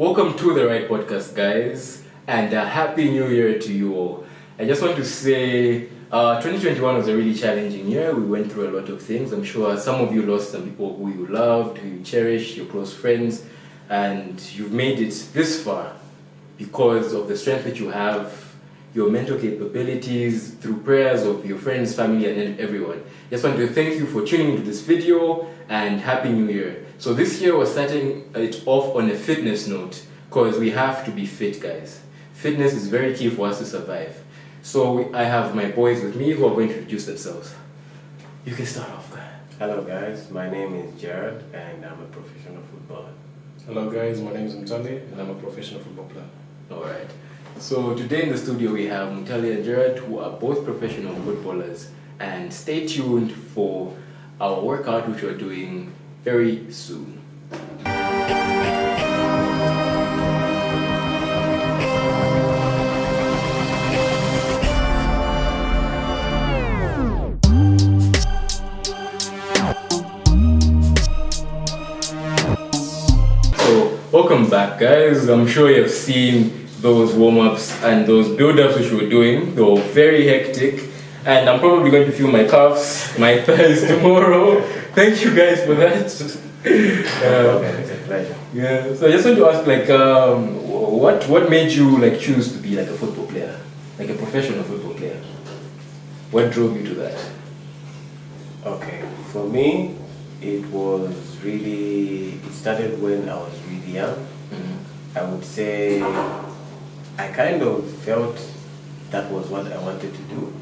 Welcome to the Right Podcast, guys, and Happy New Year to you all. I just want to say 2021 was a really challenging year. We went through a lot of things. I'm sure some of you lost some people who you loved, who you cherished, your close friends, and you've made it this far because of the strength that you have, your mental capabilities, through prayers of your friends, family, and everyone. Just want to thank you for tuning into this video and Happy New Year. So this year we're starting it off on a fitness note because we have to be fit, guys. Fitness is very key for us to survive. So I have my boys with me who are going to introduce themselves. You can start off, guys. Hello guys, my name is Jared and I'm a professional footballer. Hello guys, my name is Mutali and I'm a professional football player. Alright. So today in the studio we have Mutali and Jared, who are both professional footballers. And stay tuned for our workout which we're doing very soon. So welcome back, guys. I'm sure you've seen those warm-ups and those build-ups which we're doing. They were very hectic. And I'm probably going to feel my calves, my thighs tomorrow. Thank you guys for that. It's a pleasure. Yeah. So I just want to ask, what made you choose to be a football player, like a professional football player? What drove you to that? Okay, for me, it started when I was really young. Mm-hmm. I would say I kind of felt that was what I wanted to do.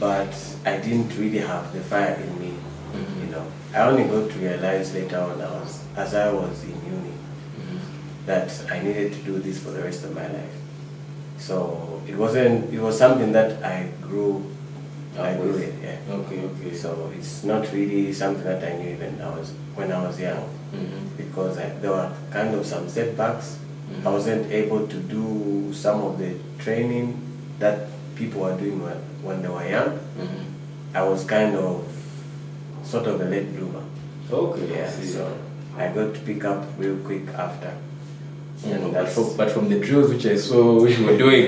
But I didn't really have the fire in me, I only got to realize later on, as I was in uni, that I needed to do this for the rest of my life. So it was something that I grew with. Yeah. Okay. So it's not really something that I knew even when I was young, because there were kind of some setbacks. I wasn't able to do some of the training that people were doing when they were young. I was kind of sort of a late bloomer. Okay. Yeah. So I got to pick up real quick after. But from the drills which I saw which you were doing,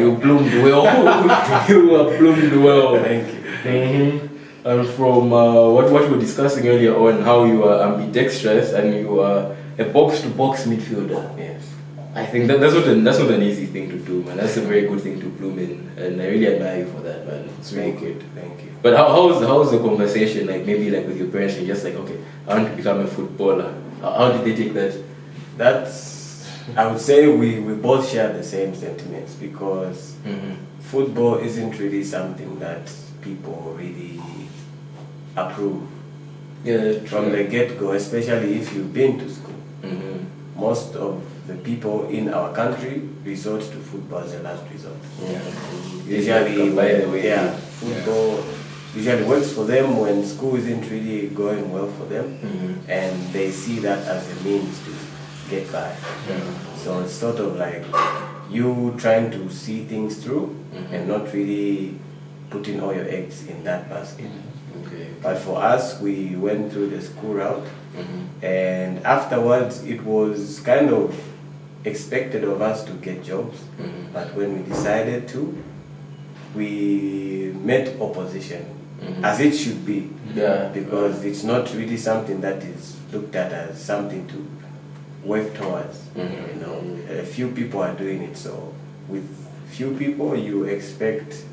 you bloomed well. You were bloomed well. Thank you. And from what we were discussing earlier on, how you are ambidextrous and you are a box-to-box midfielder. Yes. I think that's not an easy thing to do, man. That's a very good thing to bloom in, and I really admire you for that, man. It's really good. Thank you. But how's the conversation? Maybe with your parents, you're just okay, I want to become a footballer. How did they take that? I would say we both share the same sentiments because football isn't really something that people really approve. Yeah, from the get-go, especially if you've been to school. Most of the people in our country resort to football as a last resort. Usually, by the way, football usually works for them when school isn't really going well for them, and they see that as a means to get by. So it's sort of like you trying to see things through and not really putting all your eggs in that basket. Okay. But for us, we went through the school route, and afterwards it was kind of expected of us to get jobs. But when we decided to, we met opposition, as it should be, because it's not really something that is looked at as something to work towards. A few people are doing it, so with few people you expect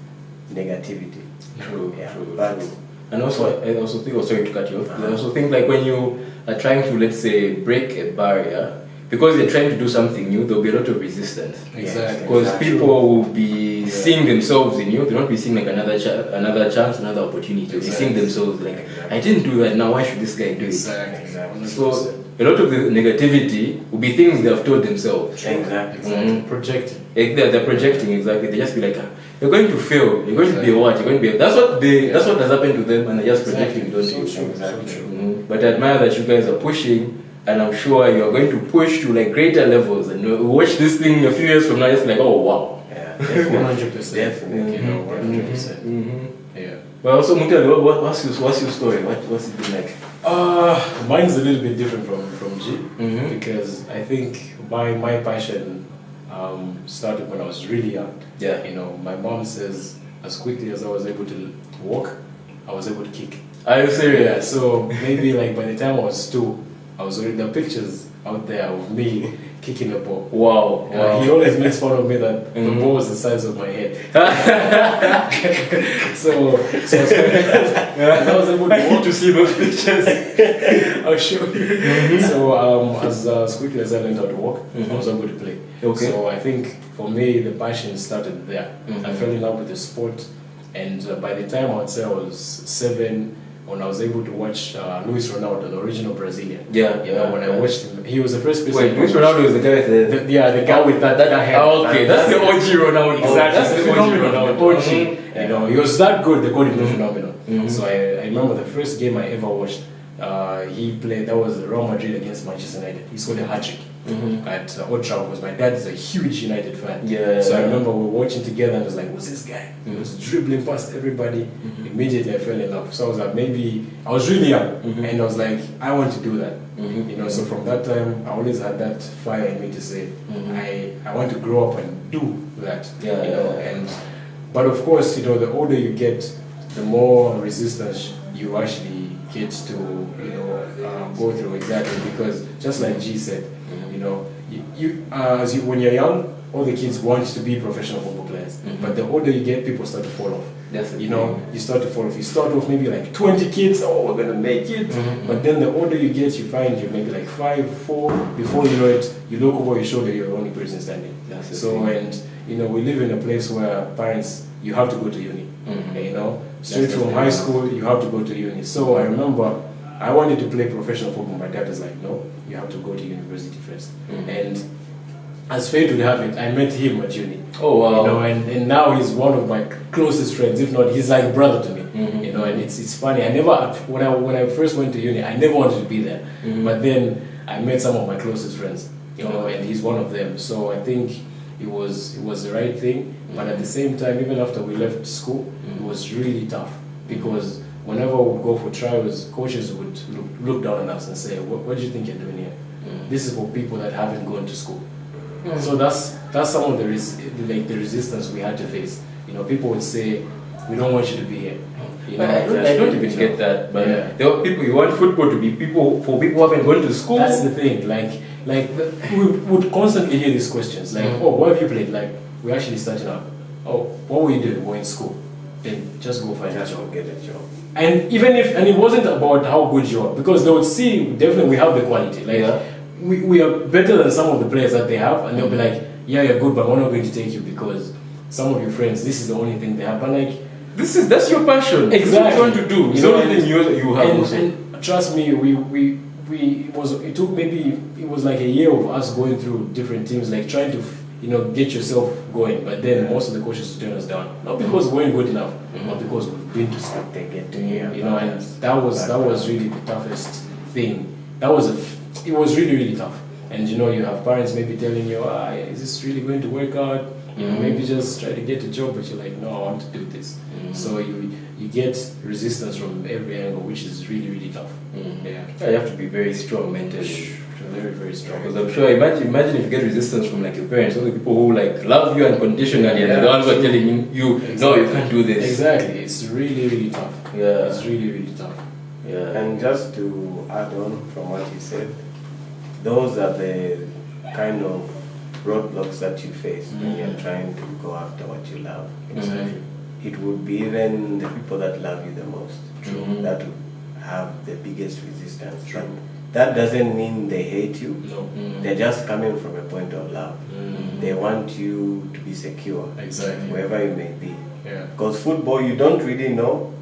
negativity. True. But and also, I also think, sorry to cut you off, I also think when you are trying to, let's say, break a barrier, because you're trying to do something new, there'll be a lot of resistance. Exactly. Because people will be seeing themselves in you, they'll not be seeing another chance, another opportunity. They'll be seeing themselves I didn't do that, now why should this guy do it? Exactly. So a lot of the negativity will be things they have told themselves. Exactly. Projecting. They're projecting, exactly. They just be you're going to fail, you're going to be what, you're going to be... That's what has happened to them, and they're just projecting, don't you? But I admire that you guys are pushing, and I'm sure you're going to push to greater levels, and we'll watch this thing a few years from now, just oh wow. Yeah, 100%. Definitely. 100%. Yeah. Well, also, Mutali, what's your story? What's it been like? Mine's a little bit different from G because I think my passion started when I was really young. Yeah. You know, my mom says as quickly as I was able to walk, I was able to kick. Are you serious? Yeah, so maybe like by the time I was 2, I was already, there are pictures out there of me kicking the ball. Wow. He always makes fun of me that the ball was the size of my head. so as I was able to I need walk, to see those pictures. I'll show you. So as quickly as I learned how to walk, I was able to play. Okay. So I think for me the passion started there. I fell in love with the sport, and by the time I would say I was 7, when I was able to watch Luis Ronaldo, the original Brazilian. Yeah. You know, when I watched him, he was the first person. Wait, Luis Ronaldo is the guy with the... the guy with that hair. Oh, okay, that's the OG Ronaldo. Exactly, That's the phenomenal. OG Ronaldo. OG. You know, he was that good. They called him the phenomenal. So I remember the first game I ever watched. He played. That was Real Madrid against Manchester United. He scored a hat-trick at Old Trafford because my dad is a huge United fan. Yeah. So I remember we were watching together and I was like, "Who's this guy?" He was dribbling past everybody. Immediately I fell in love. So I was like, maybe I was really young, and I was like, I want to do that. You know, so from that time, I always had that fire in me to say, I want to grow up and do that. Yeah, you know, yeah. But of course, you know, the older you get, the more resistance you actually get to, you know, go through exactly because just like G said, you know, when you're young, all the kids want to be professional football players. But the older you get, people start to fall off. That's the You know, you start to fall off. You start off maybe like 20 kids, oh, we're gonna make it. But then the older you get, you find you're maybe like 5, 4. Before you know it, you look over your shoulder, you're the only person standing. That's the So, thing. and you know, we live in a place where parents, you have to go to uni. You know, straight That's the from thing. high school, you have to go to uni. So I remember I wanted to play professional football. My dad was like, no, you have to go to university first. And as fate would have it, I met him at uni. Oh, wow. You know, and now he's one of my closest friends. If not, he's like a brother to me. You know, and it's funny. I never when I first went to uni, I never wanted to be there. But then I met some of my closest friends. You know, and he's one of them. So I think it was the right thing. But at the same time, even after we left school, it was really tough because whenever we would go for trials, coaches would look down on us and say, "What do you think you're doing here? This is for people that haven't gone to school." So that's some of the resistance we had to face. You know, people would say, "We don't want you to be here." You know, I don't even get that, but Yeah. there are people, you want football to be people for people who haven't gone to school. That's the thing. We would constantly hear these questions, like, "Oh, what have you played?" Like, we're actually starting out. "Oh, what were you doing? We're in school." Then just go find a Just job. get a job. And it wasn't about how good you are, because they would see definitely we have the quality. Like we are better than some of the players that they have, and they'll be like, "Yeah, you're good, but we're not going to take you because some of your friends, this is the only thing they have." But like, That's your passion. exactly, That's what you want to do. It's the only thing you have. And, also. and trust me, it took maybe it was like a year of us going through different teams, like trying to get yourself going. But then most of the coaches turn us down, not because we weren't good enough, but because we've been to school. They get to hear. You know, and that was really the toughest thing. It was really, really tough. And you know, you have parents maybe telling you, is this really going to work out? You know, maybe just try to get a job, but you're like, no, I want to do this. So you get resistance from every angle, which is really, really tough. Yeah, you have to be very strong mentally. Very, very strong. Because I'm sure, imagine if you get resistance from like your parents, all the people who like love you unconditionally, and they're the ones who are telling you, no, you can't do this. Exactly, it's really, really tough. Yeah. It's really, really tough. Yeah. And just to add on from what you said, those are the kind of roadblocks that you face when you're trying to go after what you love. Exactly. It would be even the people that love you the most that would have the biggest resistance. But that doesn't mean they hate you. No. They're just coming from a point of love. They want you to be secure, Exactly. wherever you may be. Yeah. Because football, you don't really know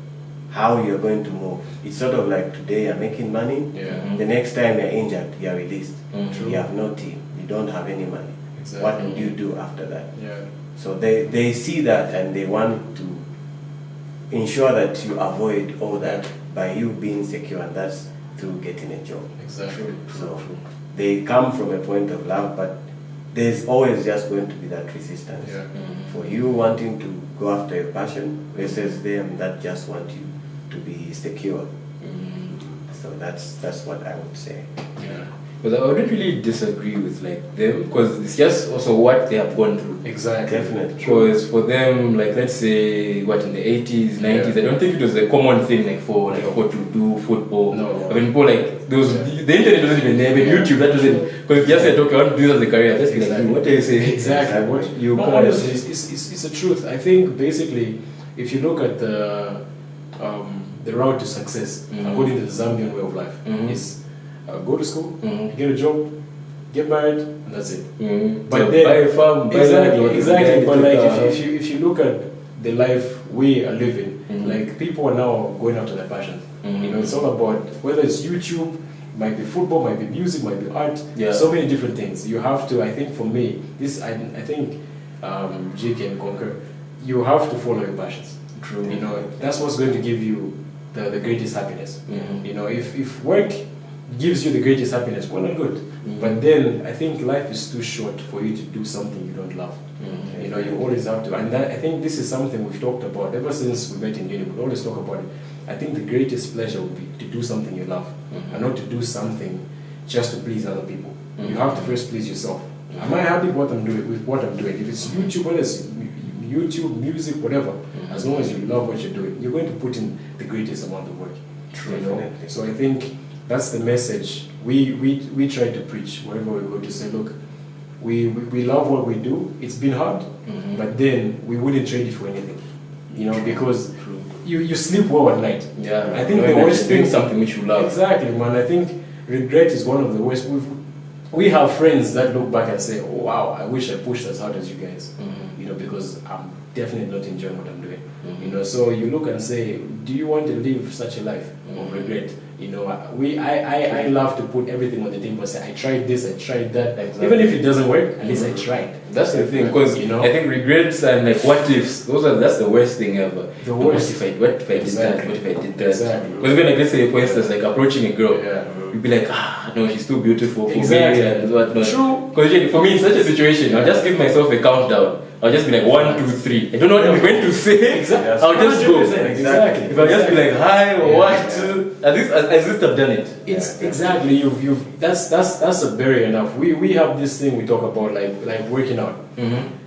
how you're going to move. It's sort of like today you're making money, Yeah. the next time you're injured, you're released. True. You have no team, you don't have any money. Exactly. What would you do after that? Yeah. So they see that and they want to ensure that you avoid all that by you being secure, and that's through getting a job. Exactly. So they come from a point of love, but there's always just going to be that resistance. Yeah. For you wanting to go after your passion versus them that just want you to be secure. So So that's what I would say. Yeah. But I wouldn't really disagree with like them because it's just also what they have gone through. Exactly. Definitely. Because for them, like let's say what in the 80s, 90s, I don't think it was a common thing like for like what to do football. No. I mean, people like those the internet doesn't even name it, YouTube that doesn't because if you just said okay, I want to do this as a career, just be like, Exactly. what are you saying? Exactly. What You no, kind honestly, of it's the truth. I think basically, if you look at the route to success, according to the Zambian way of life, is go to school, get a job, get married, and that's it. but But then, buy a farm, buy exactly, land, exactly. But like uh, if you look at the life we are living, like people are now going after their passions. You know, it's all about whether it's YouTube, might be football, might be music, might be art. Yeah. So many different things. You have to. I think for me, this I think G can concur. You have to follow your passions. True. You know, that's what's going to give you the greatest happiness. You know, if work gives you the greatest happiness, well and good. But then I think life is too short for you to do something you don't love. You know, you always have to. And that, I think this is something we've talked about ever since we met in uni. We always talk about it. I think the greatest pleasure would be to do something you love and not to do something just to please other people. You have to first please yourself. Am I happy with what I'm doing? If it's YouTube, whether it's YouTube, music, whatever, as long as you love what you're doing, you're going to put in the greatest amount of work. You know? Definitely. So I think that's the message we try to preach wherever we go, to say, look, we love what we do. It's been hard, but then we wouldn't trade it for anything. You know, because you sleep well at night. Yeah, I think knowing the that worst you're doing thing, something which you love. exactly, man. I think regret is one of the worst. We have friends that look back and say, oh, wow, I wish I pushed as hard as you guys. You know, because I'm definitely not enjoying what I'm doing. You know, so you look and say, do you want to live such a life of regret? You know, I love to put everything on the table and say, I tried this, I tried that. Exactly. Even if it doesn't work, at least I tried. That's the thing, because You know? I think regrets and like what ifs, that's the worst thing ever. The worst. What if I did that? Exactly. What if I did that? Exactly. Because even like let's say for instance, like approaching a girl, Yeah. you'd be like, no, she's too beautiful for Exactly. me and whatnot. True. Because for me in such a situation, I'll just give myself a countdown. I'll just be like 1, 2, 3. I don't know what I'm going to say. Exactly. I'll just go. 100%. Exactly. If I just be like hi or Yeah. what, at least I've done it. It's exactly you've that's a barrier enough. We have this thing we talk about like working out.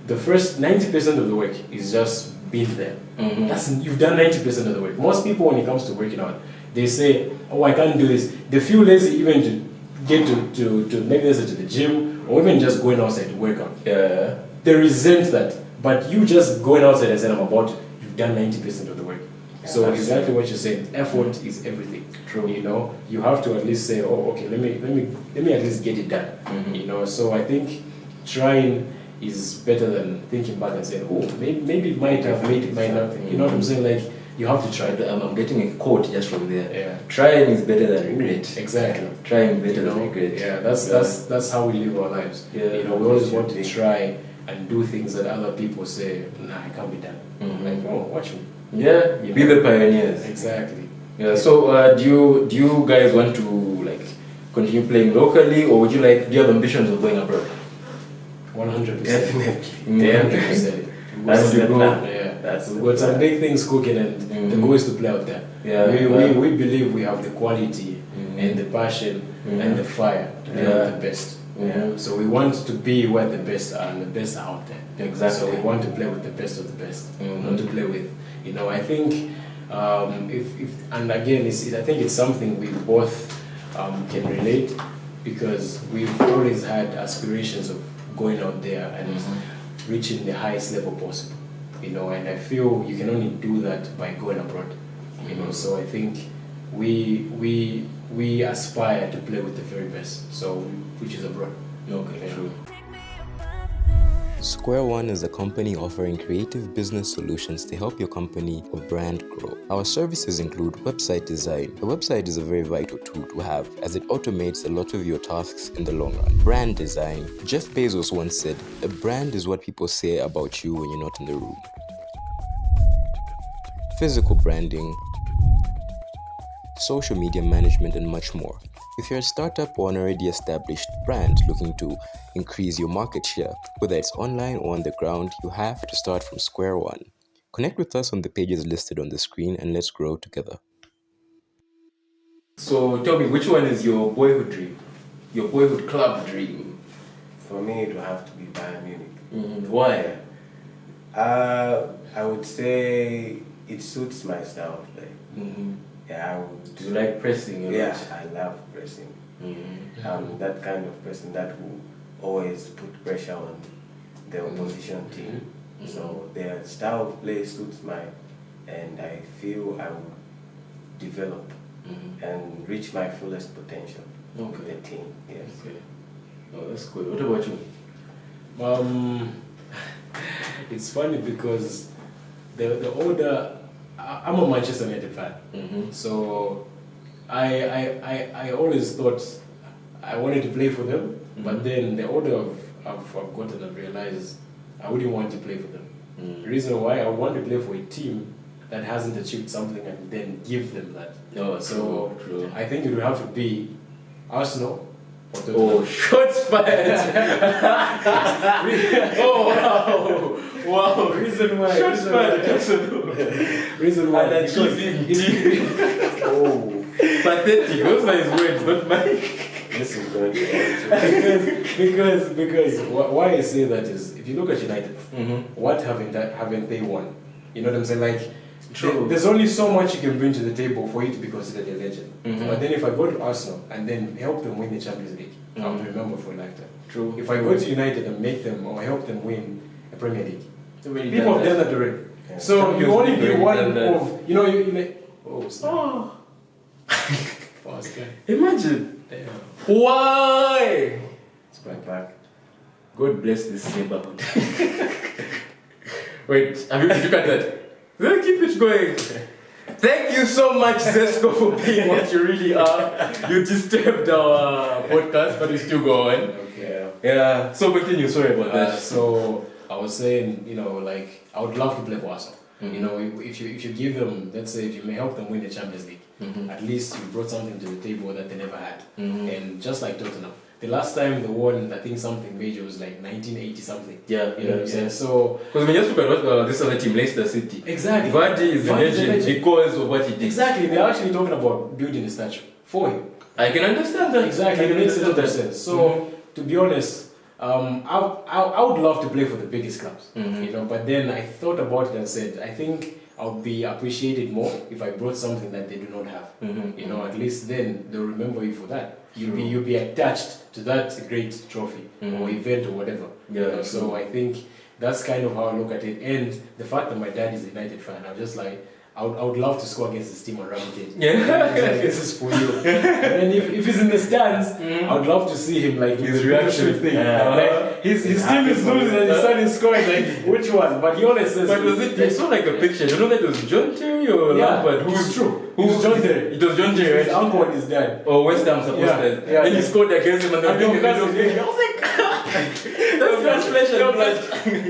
The first 90% of the work is just being there. That's you've done 90% of the work. Most people when it comes to working out, they say, oh, I can't do this. They feel lazy even to get to maybe let's say to the gym or even just going outside to work out. Yeah. They resent that. But you just going outside and saying I'm about it, you've done 90% of the work. So that's exactly what you're saying. Effort is everything. True. You know, you have to at least say, oh, okay, let me at least get it done. You know, so I think trying is better than thinking back and saying, oh, maybe it might have made it, might not. You know what I'm saying? Like you have to try. I'm getting a quote just from there. Yeah. Trying is better than regret. Exactly. Trying better You know? than regret. Yeah, that's how we live our lives. Yeah. You know, we always want to try and do things that other people say, nah, it can't be done. Like, oh, watch me. Yeah, You be know? the pioneers. Exactly. Yeah. So, do you guys want to like continue playing locally, or would you do you have ambitions of going abroad? 100%. Definitely. 100%. That's the plan. Yeah. That's the We've got some plan. big things cooking, and the goal is to play out there. Yeah, We believe we have the quality and the passion and the fire to be the best. Yeah. So we want to be where the best are, and the best are out there. Exactly. So we want to play with the best of the best, not to play with, I think, if and again, I think it's something we both can relate, because we've always had aspirations of going out there and reaching the highest level possible, and I feel you can only do that by going abroad, so I think we aspire to play with the very best, so which is abroad. Okay, true. Square One is a company offering creative business solutions to help your company or brand grow. Our services include website design. A website is a very vital tool to have, as it automates a lot of your tasks in the long run. Brand design. Jeff Bezos once said, "A brand is what people say about you when you're not in the room." Physical branding, social media management, and much more. If you're a startup or an already established brand looking to increase your market share, whether it's online or on the ground, you have to start from square one. Connect with us on the pages listed on the screen and let's grow together. So tell me, which one is your boyhood dream? Your boyhood club dream? For me, it will have to be Bayern Munich. Why? I would say it suits my style of play. Yeah, I would. Do you like pressing? Yeah, I love pressing. That kind of person that will always put pressure on the opposition team. So their style of play suits mine, and I feel I would develop and reach my fullest potential with the team. Yes. Okay. Oh, that's good. What about you? It's funny because the older, I'm a Manchester United fan, so I always thought I wanted to play for them, but then the older I've gotten, I've realized I wouldn't want to play for them. The reason why I would want to play for a team that hasn't achieved something and then give them that. So true. I think it would have to be Arsenal. Oh, shots fired! Oh, wow! Reason why? Shots fired! Reason why? And oh, pathetic. Those are his words, not mine. This is going to because why I say that is, if you look at United, what haven't they won? You know what I'm saying? Like, there's only so much you can bring to the table for you to be considered a legend. But then if I go to Arsenal and then help them win the Champions League, I'll remember for a lifetime. True. If I go to United and make them or help them win a Premier League, people have done that already. Yeah. So you only be one of, you know, you like, oh. Fast guy. Imagine. Damn. Why? It's my back. God bless this neighborhood. Wait, have you look at that? We'll keep it going. Thank you so much, Zesco, for being what you really are. You disturbed our podcast, but we still go on. Okay. Yeah. So continue. Sorry about that. So I was saying, you know, like I would love to play for Arsenal. You know, if you give them, let's say, if you may help them win the Champions League, at least you brought something to the table that they never had. And just like Tottenham, the last time they won, I think something major was like 1980 something. Yeah, you know what I'm saying. So because when you just look at what this other team, Leicester City, exactly, Vardy is the legend because of what he did. Exactly, they're actually talking about building a statue for him. I can understand that. Exactly, it makes a lot of sense. So to be honest, I would love to play for the biggest clubs, you know. But then I thought about it and said, I think I would be appreciated more if I brought something that they do not have. You know, at least then they'll remember you for that. You'll be attached to that great trophy or event or whatever. Yeah. You know? So I think that's kind of how I look at it. And the fact that my dad is a United fan, I'm just like, I would love to score against his team on Rabbit Cage. Yeah. Like, this is for you. And if he's in the stands, I would love to see him like his reaction thing. Yeah. Like his team is losing and his son is scoring. Like which one? But he always says. But was it? I saw like a picture. You know that it was John Terry or Lampard? Who's true? Who's John Terry? It was John Terry. His uncle and his dad. Oh, West Ham supposed to. And he scored against him and I I was like, that's flesh and blood.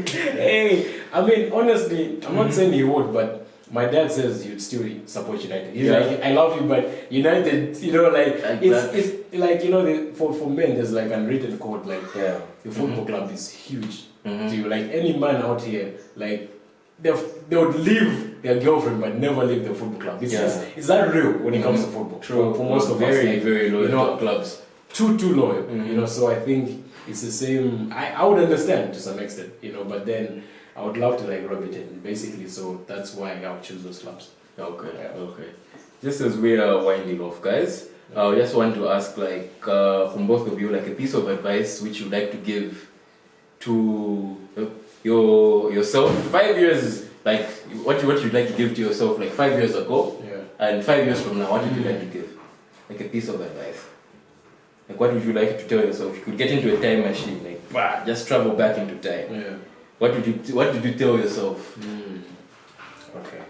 Hey, I mean honestly, I'm not saying he would, but my dad says you'd still support United. He's like, I love you, but United, you know, like it's like, you know, for men there's like unwritten code, like your football club is huge to you. Like any man out here, like they would leave their girlfriend but never leave the football club. Is that real when it comes to football? True. For most of us, like, very loyal, you know, clubs. Too loyal. You know, so I think it's the same. I would understand to some extent, you know, but then I would love to like rub it in, basically, so that's why I would choose those clubs. Okay. Just as we are winding off, guys, I just want to ask, like, from both of you, like a piece of advice which you'd like to give to yourself 5 years, like what you'd like to give to yourself like 5 years ago, and 5 years from now, what would you like to give? Like a piece of advice. Like what would you like to tell yourself? You could get into a time machine, like just travel back into time. Yeah. What did you tell yourself? Okay.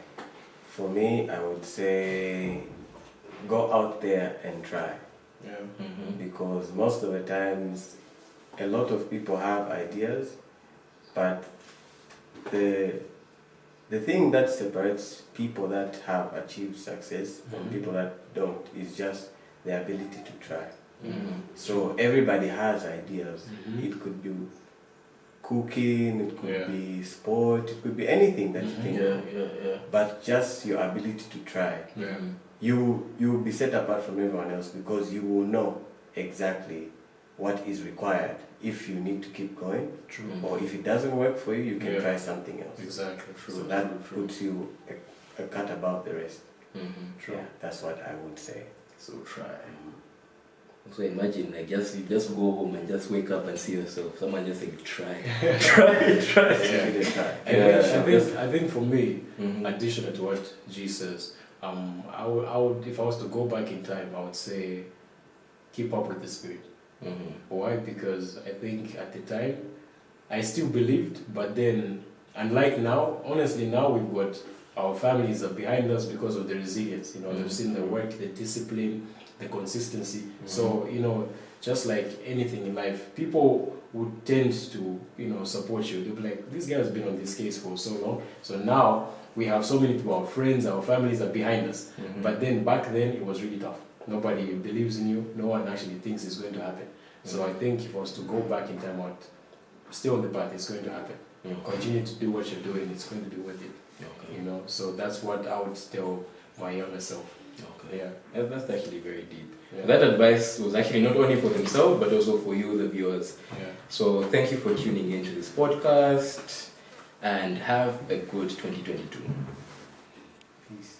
For me, I would say go out there and try. Yeah. Because most of the times, a lot of people have ideas, but the thing that separates people that have achieved success from people that don't is just the ability to try. So everybody has ideas. It could be cooking, it could be sport, it could be anything that you think of. But just your ability to try you'll be set apart from everyone else because you will know exactly what is required if you need to keep going. True. Or if it doesn't work for you, you can Yeah. try something else. Exactly. True. So that true. puts you a cut above the rest. True. Yeah, that's what I would say. So try. So imagine, like, you just go home and just wake up and see yourself. Someone just like, try. try. Give it a try. I think for me, Mhm. additional to what G says, I would, if I was to go back in time, I would say, keep up with the spirit. Why? Because I think at the time, I still believed, but then, unlike now, honestly, now we've got our families are behind us because of the resilience. You know, they've seen the work, the discipline, the consistency. So, you know, just like anything in life, people would tend to, you know, support you. They'll be like, this guy has been on this case for so long. So now we have so many people, our friends, our families are behind us. But then back then it was really tough. Nobody believes in you. No one actually thinks it's going to happen. So I think if I was to go back in time, I'd stay on the path. It's going to happen. Continue to do what you're doing. It's going to be worth it. Okay. You know. So that's what I would tell my younger self. Okay. Yeah. That's actually very deep. Yeah. That advice was actually not only for themselves, but also for you, the viewers. Yeah. So thank you for tuning into this podcast, and have a good 2022. Peace.